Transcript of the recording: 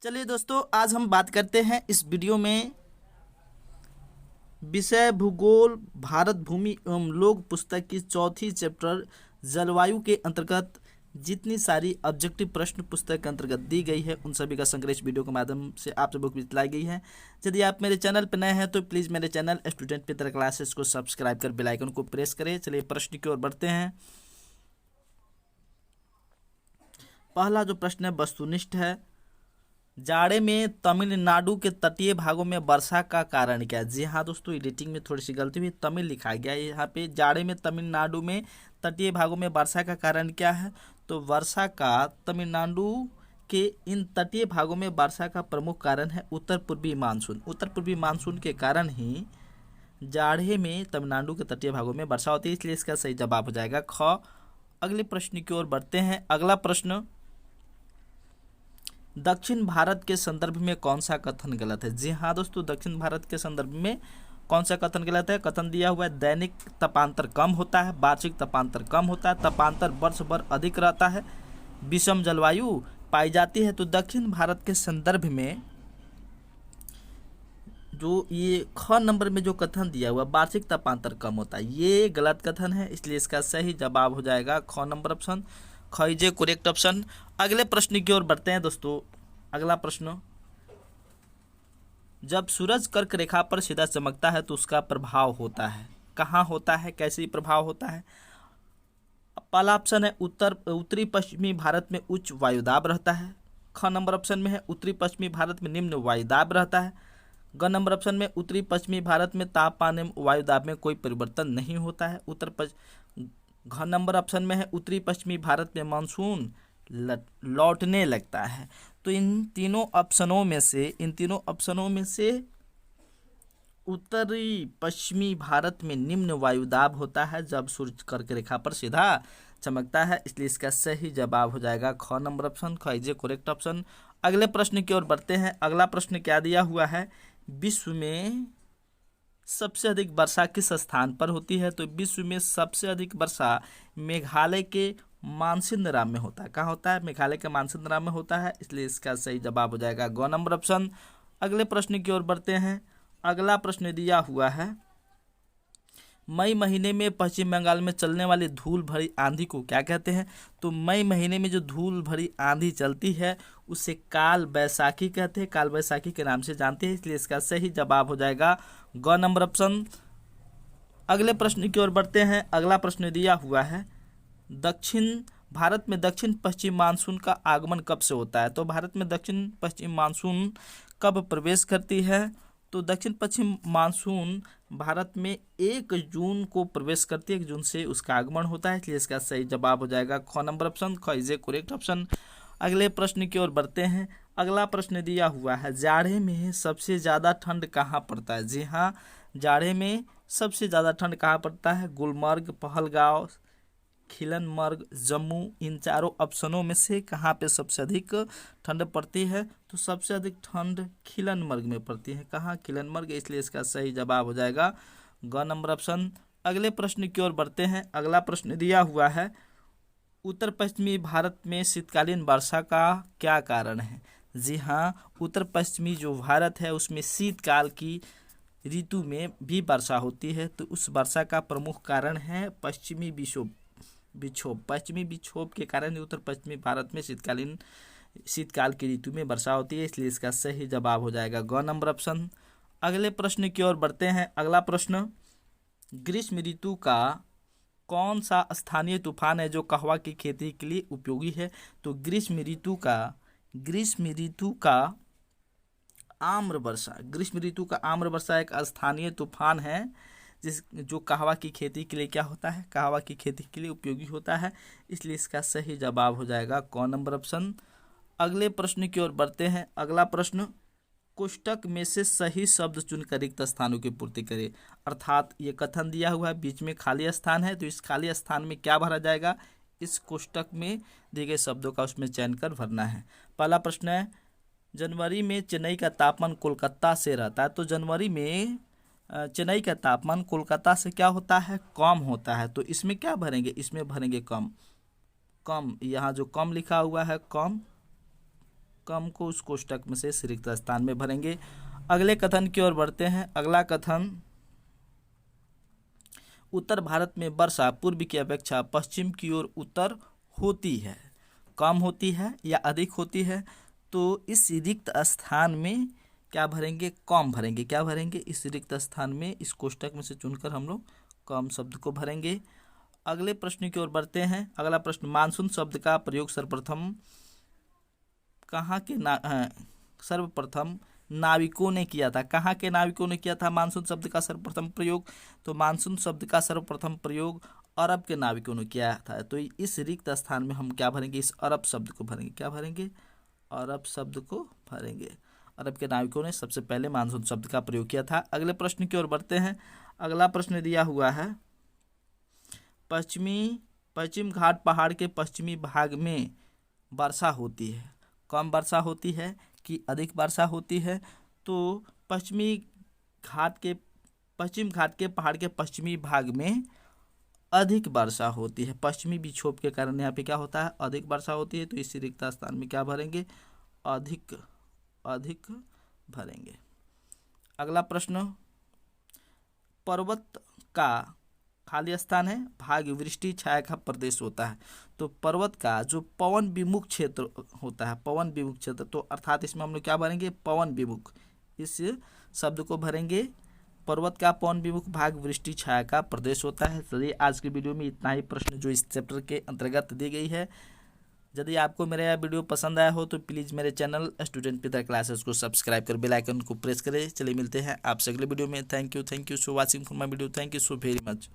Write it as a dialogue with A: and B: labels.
A: चलिए दोस्तों, आज हम बात करते हैं इस वीडियो में विषय भूगोल भारत भूमि एवं लोक पुस्तक की चौथी चैप्टर जलवायु के अंतर्गत जितनी सारी ऑब्जेक्टिव प्रश्न पुस्तक के अंतर्गत दी गई है उन सभी का संग्रह इस वीडियो के माध्यम से आप सबको दिलाई गई है। यदि आप मेरे चैनल पर नए हैं तो प्लीज़ मेरे चैनल स्टूडेंट पितर क्लासेस को सब्सक्राइब कर बेल आइकन को प्रेस करें। चलिए प्रश्न की ओर बढ़ते हैं। पहला जो प्रश्न है वस्तुनिष्ठ है। जाड़े में तमिलनाडु के तटीय भागों में वर्षा का कारण क्या है? जी हाँ दोस्तों, एडिटिंग में थोड़ी सी गलती हुई, तमिल लिखा गया है यहाँ पे। जाड़े में तमिलनाडु में तटीय भागों में वर्षा का कारण क्या है? तो वर्षा का तमिलनाडु के इन तटीय भागों में वर्षा का प्रमुख कारण है उत्तर पूर्वी मानसून। उत्तर पूर्वी मानसून के कारण ही जाड़े में तमिलनाडु के तटीय भागों में वर्षा होती है, इसलिए इसका सही जवाब हो जाएगा ख। अगले प्रश्न की ओर बढ़ते हैं। अगला प्रश्न, दक्षिण भारत के संदर्भ में कौन सा कथन गलत है? जी हाँ दोस्तों, दक्षिण भारत के संदर्भ में कौन सा कथन गलत है? कथन दिया हुआ है दैनिक तापांतर कम होता है, वार्षिक तापांतर कम होता है, तापांतर वर्ष भर अधिक रहता है, विषम जलवायु पाई जाती है। तो दक्षिण भारत के संदर्भ में जो ये ख नंबर में जो कथन दिया हुआ वार्षिक तापांतर कम होता है, ये गलत कथन है, इसलिए इसका सही जवाब हो जाएगा ख नंबर ऑप्शन। ख इज ए करेक्ट ऑप्शन। अगले प्रश्न की ओर बढ़ते हैं दोस्तों। अगला प्रश्न, जब सूरज कर्क रेखा पर सीधा चमकता है तो उसका प्रभाव होता है, कहाँ होता है, कैसे प्रभाव होता है? पहला ऑप्शन है उत्तरी पश्चिमी भारत में उच्च वायुदाब रहता है। ख नंबर ऑप्शन में है उत्तरी पश्चिमी भारत में निम्न वायुदाब रहता है। ग नंबर ऑप्शन में उत्तरी पश्चिमी भारत में तापमान एवं वायुदाब में कोई परिवर्तन नहीं होता है। घ नंबर ऑप्शन में है उत्तरी पश्चिमी भारत में मानसून लौटने लगता है। तो इन तीनों ऑप्शनों में से उत्तरी पश्चिमी भारत में निम्न वायुदाब होता है जब सूर्य कर्क रेखा पर सीधा चमकता है, इसलिए इसका सही जवाब हो जाएगा ख नंबर ऑप्शन। ख इज ए करेक्ट ऑप्शन। अगले प्रश्न की ओर बढ़ते हैं। अगला प्रश्न क्या दिया हुआ है? विश्व में सबसे अधिक वर्षा किस स्थान पर होती है? तो विश्व में सबसे अधिक वर्षा मेघालय के मानसिंद्राम में होता है। कहाँ होता है? मेघालय के मानसिंद्राम में होता है, इसलिए इसका सही जवाब हो जाएगा ग नंबर ऑप्शन। अगले प्रश्न की ओर बढ़ते हैं। अगला प्रश्न दिया हुआ है, मई महीने में पश्चिम बंगाल में चलने वाली धूल भरी आंधी को क्या कहते हैं? तो मई महीने में जो धूल भरी आंधी चलती है उसे काल बैसाखी कहते हैं, काल बैसाखी के नाम से जानते हैं, इसलिए इसका सही जवाब हो जाएगा ग नंबर ऑप्शन। अगले प्रश्न की ओर बढ़ते हैं। अगला प्रश्न दिया हुआ है, दक्षिण भारत में दक्षिण पश्चिम मानसून का आगमन कब से होता है? तो भारत में दक्षिण पश्चिम मानसून कब प्रवेश करती है? तो दक्षिण पश्चिम मानसून भारत में 1 जून को प्रवेश करती है, 1 जून से उसका आगमन होता है, इसलिए इसका सही जवाब हो जाएगा ख नंबर ऑप्शन। ख इज ए करेक्ट ऑप्शन। अगले प्रश्न की ओर बढ़ते हैं। अगला प्रश्न दिया हुआ है, जाड़े में सबसे ज़्यादा ठंड कहाँ पड़ता है? जी हाँ, जाड़े में सबसे ज़्यादा ठंड कहाँ पड़ता है? गुलमर्ग, पहलगांव, खिलनमर्ग, जम्मू, इन चारों ऑप्शनों में से कहाँ पे सबसे अधिक ठंड पड़ती है? तो सबसे अधिक ठंड खिलनमर्ग में पड़ती है। कहाँ? खिलनमर्ग, इसलिए इसका सही जवाब हो जाएगा ग नंबर ऑप्शन। अगले प्रश्न की ओर बढ़ते हैं। अगला प्रश्न दिया हुआ है, उत्तर पश्चिमी भारत में शीतकालीन वर्षा का क्या कारण है? जी हाँ, उत्तर पश्चिमी जो भारत है उसमें शीतकाल की ऋतु में भी वर्षा होती है, तो उस वर्षा का प्रमुख कारण है पश्चिमी विक्षोभ के कारण उत्तर पश्चिमी भारत में शीतकाल की ऋतु में वर्षा होती है, इसलिए इसका सही जवाब हो जाएगा ग नंबर ऑप्शन। अगले प्रश्न की ओर बढ़ते हैं। अगला प्रश्न, ग्रीष्म ऋतु का कौन सा स्थानीय तूफान है जो कहवा की खेती के लिए उपयोगी है? तो ग्रीष्म ऋतु का आम्र वर्षा एक स्थानीय तूफान है जो कहवा की खेती के लिए क्या होता है? कहवा की खेती के लिए उपयोगी होता है, इसलिए इसका सही जवाब हो जाएगा क नंबर ऑप्शन। अगले प्रश्न की ओर बढ़ते हैं। अगला प्रश्न, कोष्टक में से सही शब्द चुनकर रिक्त स्थानों की पूर्ति करें। अर्थात ये कथन दिया हुआ है बीच में खाली स्थान है, तो इस खाली स्थान में क्या भरा जाएगा? इस कोष्टक में दिए गए शब्दों का उसमें चयन कर भरना है। पहला प्रश्न है, जनवरी में चेन्नई का तापमान कोलकाता से रहता है, तो जनवरी में चेन्नई का तापमान कोलकाता से क्या होता है? कम होता है, तो इसमें क्या भरेंगे? इसमें भरेंगे कम। यहाँ जो कम लिखा हुआ है कम, कम को उस कोष्टक में से इस रिक्त स्थान में भरेंगे। अगले कथन की ओर बढ़ते हैं। अगला कथन, उत्तर भारत में वर्षा पूर्व की अपेक्षा पश्चिम की ओर उत्तर होती है, कम होती है या अधिक होती है। तो इस रिक्त स्थान में क्या भरेंगे, कम भरेंगे। क्या भरेंगे, इस रिक्त स्थान में इस कोष्टक में से चुनकर हम लोग कम शब्द को भरेंगे। अगले प्रश्न की ओर बढ़ते हैं। अगला प्रश्न, मानसून शब्द का प्रयोग सर्वप्रथम कहाँ के सर्वप्रथम नाविकों ने किया था। कहाँ के नाविकों ने किया था मानसून शब्द का सर्वप्रथम प्रयोग? तो मानसून शब्द का सर्वप्रथम प्रयोग अरब के नाविकों ने किया था। तो इस रिक्त स्थान में हम क्या भरेंगे, इस अरब शब्द को भरेंगे। क्या भरेंगे, अरब शब्द को भरेंगे। अरब के नाविकों ने सबसे पहले मानसून शब्द का प्रयोग किया था। अगले प्रश्न की ओर बढ़ते हैं। अगला प्रश्न दिया हुआ है, पश्चिम घाट पहाड़ के पश्चिमी भाग में वर्षा होती है, कम वर्षा होती है कि अधिक वर्षा होती है? तो पश्चिम घाट के पहाड़ के पश्चिमी भाग में अधिक वर्षा होती है। पश्चिमी विक्षोभ के कारण यहाँ पे क्या होता है, अधिक वर्षा होती है। तो इस रिक्त स्थान में क्या भरेंगे, अधिक भरेंगे। अगला प्रश्न, पर्वत का खाली स्थान है, भाग वृष्टि छाया का प्रदेश होता है। तो पर्वत का जो पवन विमुख क्षेत्र होता है, पवन विमुख क्षेत्र, तो अर्थात इसमें हम लोग क्या भरेंगे, पवन विमुख, इस शब्द को भरेंगे। पर्वत का पवन विमुख भाग वृष्टि छाया का प्रदेश होता है। चलिए आज की वीडियो में इतना ही प्रश्न जो इस चैप्टर के अंतर्गत दी गई है। यदि आपको मेरा यह वीडियो पसंद आया हो तो प्लीज़ मेरे चैनल स्टूडेंट पितर क्लासेस को सब्सक्राइब कर बेल आइकन को प्रेस करें। चलिए मिलते हैं आपसे अगले वीडियो में। Thank you so watching for my video. Thank you so very much.